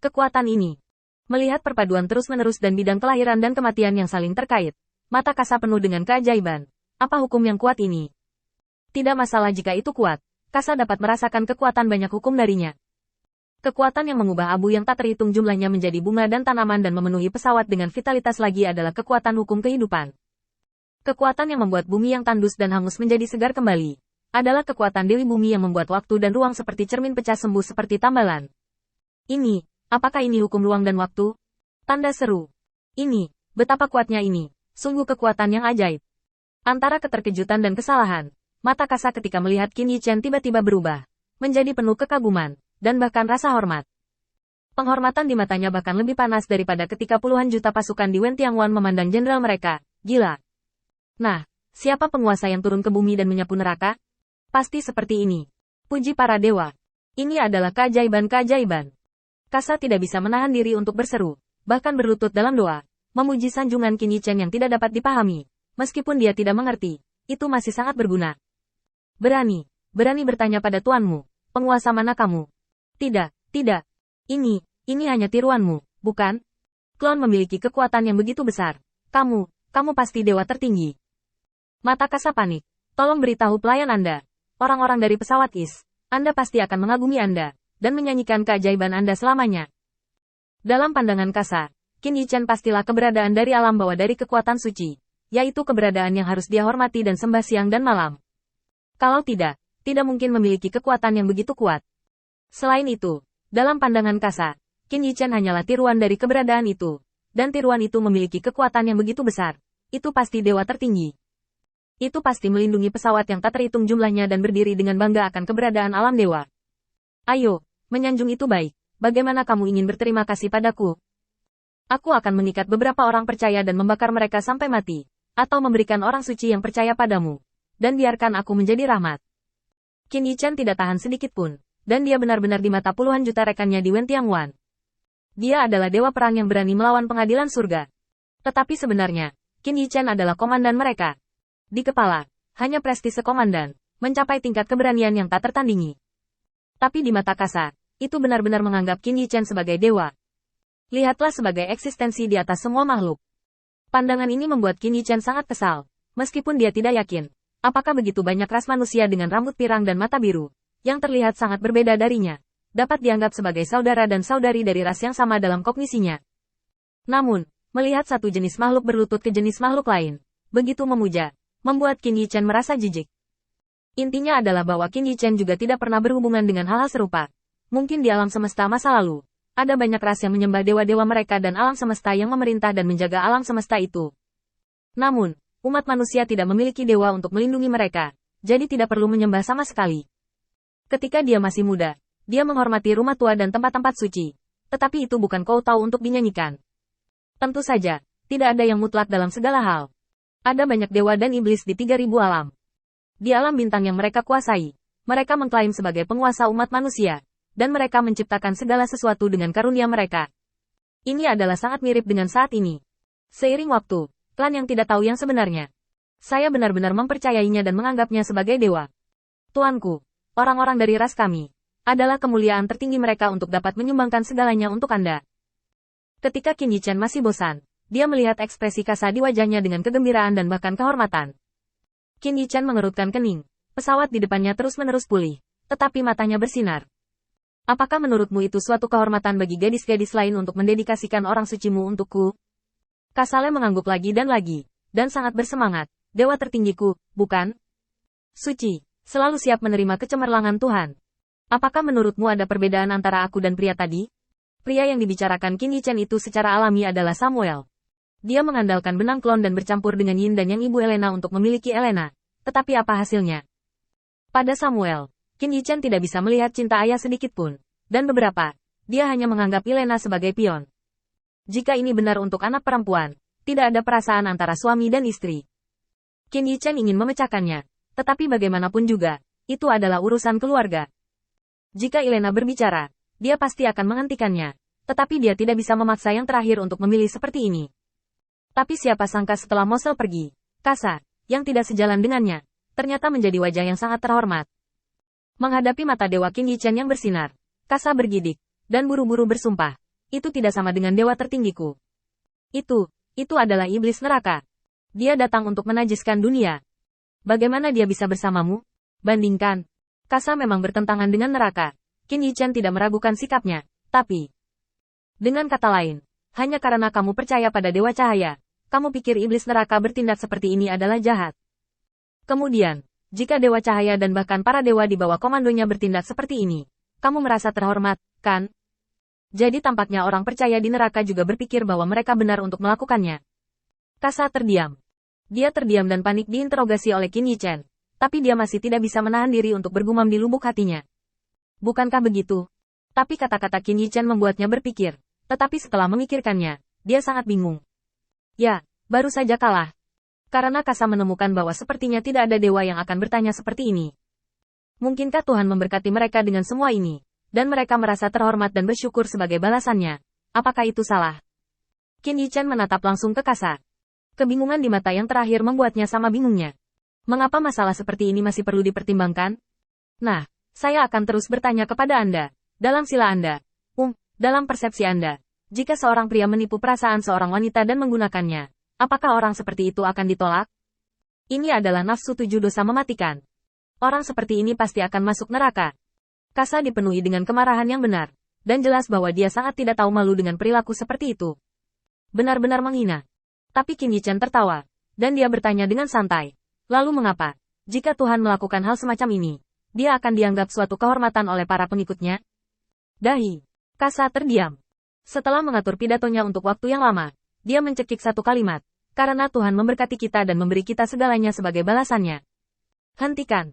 Kekuatan ini. Melihat perpaduan terus-menerus dan bidang kelahiran dan kematian yang saling terkait, mata Kasa penuh dengan keajaiban. Apa hukum yang kuat ini? Tidak masalah jika itu kuat, Kasa dapat merasakan kekuatan banyak hukum darinya. Kekuatan yang mengubah abu yang tak terhitung jumlahnya menjadi bunga dan tanaman dan memenuhi pesawat dengan vitalitas lagi adalah kekuatan hukum kehidupan. Kekuatan yang membuat bumi yang tandus dan hangus menjadi segar kembali, adalah kekuatan Dewi Bumi yang membuat waktu dan ruang seperti cermin pecah sembuh seperti tambalan. Apakah ini hukum ruang dan waktu? Tanda seru. Betapa kuatnya ini. Sungguh kekuatan yang ajaib. Antara keterkejutan dan kesalahan, mata Kasa ketika melihat Qin Yichen tiba-tiba berubah, menjadi penuh kekaguman, dan bahkan rasa hormat. Penghormatan di matanya bahkan lebih panas daripada ketika puluhan juta pasukan di Wen Tiangwan memandang jenderal mereka. Gila. Nah, siapa penguasa yang turun ke bumi dan menyapu neraka? Pasti seperti ini. Puji para dewa. Ini adalah keajaiban-keajaiban. Kasa tidak bisa menahan diri untuk berseru, bahkan berlutut dalam doa, memuji sanjungan Qin Yichen yang tidak dapat dipahami. Meskipun dia tidak mengerti, itu masih sangat berguna. Berani bertanya pada tuanmu, penguasa mana kamu? Tidak. Ini hanya tiruanmu, bukan? Klon memiliki kekuatan yang begitu besar. Kamu pasti dewa tertinggi. Mata Kasa panik. Tolong beritahu pelayan Anda. Orang-orang dari pesawat Is. Anda pasti akan mengagumi Anda, dan menyanyikan keajaiban Anda selamanya. Dalam pandangan Kasa, Qin Yichen pastilah keberadaan dari alam bawah dari kekuatan suci, yaitu keberadaan yang harus dia hormati dan sembah siang dan malam. Kalau tidak mungkin memiliki kekuatan yang begitu kuat. Selain itu, dalam pandangan Kasa, Qin Yichen hanyalah tiruan dari keberadaan itu, dan tiruan itu memiliki kekuatan yang begitu besar. Itu pasti dewa tertinggi. Itu pasti melindungi pesawat yang tak terhitung jumlahnya dan berdiri dengan bangga akan keberadaan alam dewa. Ayo, menyanjung itu baik. Bagaimana kamu ingin berterima kasih padaku? Aku akan mengikat beberapa orang percaya dan membakar mereka sampai mati, atau memberikan orang suci yang percaya padamu, dan biarkan aku menjadi rahmat. Qin Yichen tidak tahan sedikit pun, dan dia benar-benar di mata puluhan juta rekannya di Wen Tiangwan. Dia adalah dewa perang yang berani melawan pengadilan surga. Tetapi sebenarnya, Qin Yichen adalah komandan mereka. Di kepala, hanya prestise komandan, mencapai tingkat keberanian yang tak tertandingi. Tapi di mata Kasa, itu benar-benar menganggap Qin Yichen sebagai dewa. Lihatlah sebagai eksistensi di atas semua makhluk. Pandangan ini membuat Qin Yichen sangat kesal, meskipun dia tidak yakin, apakah begitu banyak ras manusia dengan rambut pirang dan mata biru, yang terlihat sangat berbeda darinya, dapat dianggap sebagai saudara dan saudari dari ras yang sama dalam kognisinya. Namun, melihat satu jenis makhluk berlutut ke jenis makhluk lain, begitu memuja, membuat Qin Yichen merasa jijik. Intinya adalah bahwa Qin Yichen juga tidak pernah berhubungan dengan hal-hal serupa. Mungkin di alam semesta masa lalu, ada banyak ras yang menyembah dewa-dewa mereka dan alam semesta yang memerintah dan menjaga alam semesta itu. Namun, umat manusia tidak memiliki dewa untuk melindungi mereka, jadi tidak perlu menyembah sama sekali. Ketika dia masih muda, dia menghormati rumah tua dan tempat-tempat suci. Tetapi itu bukan kau-tahu untuk dinyanyikan. Tentu saja, tidak ada yang mutlak dalam segala hal. Ada banyak dewa dan iblis di 3000 alam. Di alam bintang yang mereka kuasai, mereka mengklaim sebagai penguasa umat manusia, dan mereka menciptakan segala sesuatu dengan karunia mereka. Ini adalah sangat mirip dengan saat ini. Seiring waktu, klan yang tidak tahu yang sebenarnya. Saya benar-benar mempercayainya dan menganggapnya sebagai dewa. Tuanku, orang-orang dari ras kami, adalah kemuliaan tertinggi mereka untuk dapat menyumbangkan segalanya untuk Anda. Ketika Qin Yichen masih bosan, dia melihat ekspresi Kasa di wajahnya dengan kegembiraan dan bahkan kehormatan. Qin Yichen mengerutkan kening. Pesawat di depannya terus-menerus pulih, tetapi matanya bersinar. Apakah menurutmu itu suatu kehormatan bagi gadis-gadis lain untuk mendedikasikan orang sucimu untukku? Kasale mengangguk lagi, dan sangat bersemangat. Dewa tertinggiku, bukan? Suci, selalu siap menerima kecemerlangan Tuhan. Apakah menurutmu ada perbedaan antara aku dan pria tadi? Pria yang dibicarakan Qin Yichen itu secara alami adalah Samuel. Dia mengandalkan benang klon dan bercampur dengan Yin dan Yang Ibu Elena untuk memiliki Elena. Tetapi apa hasilnya? Pada Samuel, Qin Yichen tidak bisa melihat cinta ayah sedikit pun. Dan beberapa, dia hanya menganggap Elena sebagai pion. Jika ini benar untuk anak perempuan, tidak ada perasaan antara suami dan istri. Qin Yichen ingin memecahkannya. Tetapi bagaimanapun juga, itu adalah urusan keluarga. Jika Elena berbicara, dia pasti akan menghentikannya. Tetapi dia tidak bisa memaksa yang terakhir untuk memilih seperti ini. Tapi siapa sangka setelah Mosel pergi, Kasa, yang tidak sejalan dengannya, ternyata menjadi wajah yang sangat terhormat. Menghadapi mata dewa Qin Yichen yang bersinar, Kasa bergidik, dan buru-buru bersumpah. Itu tidak sama dengan dewa tertinggiku. Itu adalah iblis neraka. Dia datang untuk menajiskan dunia. Bagaimana dia bisa bersamamu? Bandingkan. Kasa memang bertentangan dengan neraka. Qin Yichen tidak meragukan sikapnya. Tapi, dengan kata lain, hanya karena kamu percaya pada Dewa Cahaya, kamu pikir iblis neraka bertindak seperti ini adalah jahat. Kemudian, jika Dewa Cahaya dan bahkan para dewa di bawah komandonya bertindak seperti ini, kamu merasa terhormat, kan? Jadi tampaknya orang percaya di neraka juga berpikir bahwa mereka benar untuk melakukannya. Kasa terdiam. Dia terdiam dan panik diinterogasi oleh Qin Yichen. Tapi dia masih tidak bisa menahan diri untuk bergumam di lubuk hatinya. Bukankah begitu? Tapi kata-kata Qin Yichen membuatnya berpikir. Tetapi setelah memikirkannya, dia sangat bingung. Ya, baru saja kalah. Karena Kasa menemukan bahwa sepertinya tidak ada dewa yang akan bertanya seperti ini. Mungkinkah Tuhan memberkati mereka dengan semua ini? Dan mereka merasa terhormat dan bersyukur sebagai balasannya. Apakah itu salah? Qin Yichen menatap langsung ke Kasa. Kebingungan di mata yang terakhir membuatnya sama bingungnya. Mengapa masalah seperti ini masih perlu dipertimbangkan? Nah, saya akan terus bertanya kepada Anda. Dalam sila Anda. Dalam persepsi Anda. Jika seorang pria menipu perasaan seorang wanita dan menggunakannya, apakah orang seperti itu akan ditolak? Ini adalah nafsu 7 dosa mematikan. Orang seperti ini pasti akan masuk neraka. Kasa dipenuhi dengan kemarahan yang benar. Dan jelas bahwa dia sangat tidak tahu malu dengan perilaku seperti itu. Benar-benar menghina. Tapi Qin Yichen tertawa. Dan dia bertanya dengan santai. Lalu mengapa? Jika Tuhan melakukan hal semacam ini, dia akan dianggap suatu kehormatan oleh para pengikutnya? Dahi. Kasa terdiam. Setelah mengatur pidatonya untuk waktu yang lama, dia mencekik satu kalimat. Karena Tuhan memberkati kita dan memberi kita segalanya sebagai balasannya. Hentikan.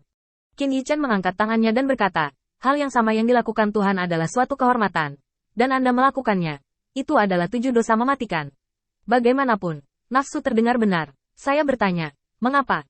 Qin Yichen mengangkat tangannya dan berkata, hal yang sama yang dilakukan Tuhan adalah suatu kehormatan. Dan Anda melakukannya. Itu adalah 7 dosa mematikan. Bagaimanapun, nafsu terdengar benar. Saya bertanya, mengapa?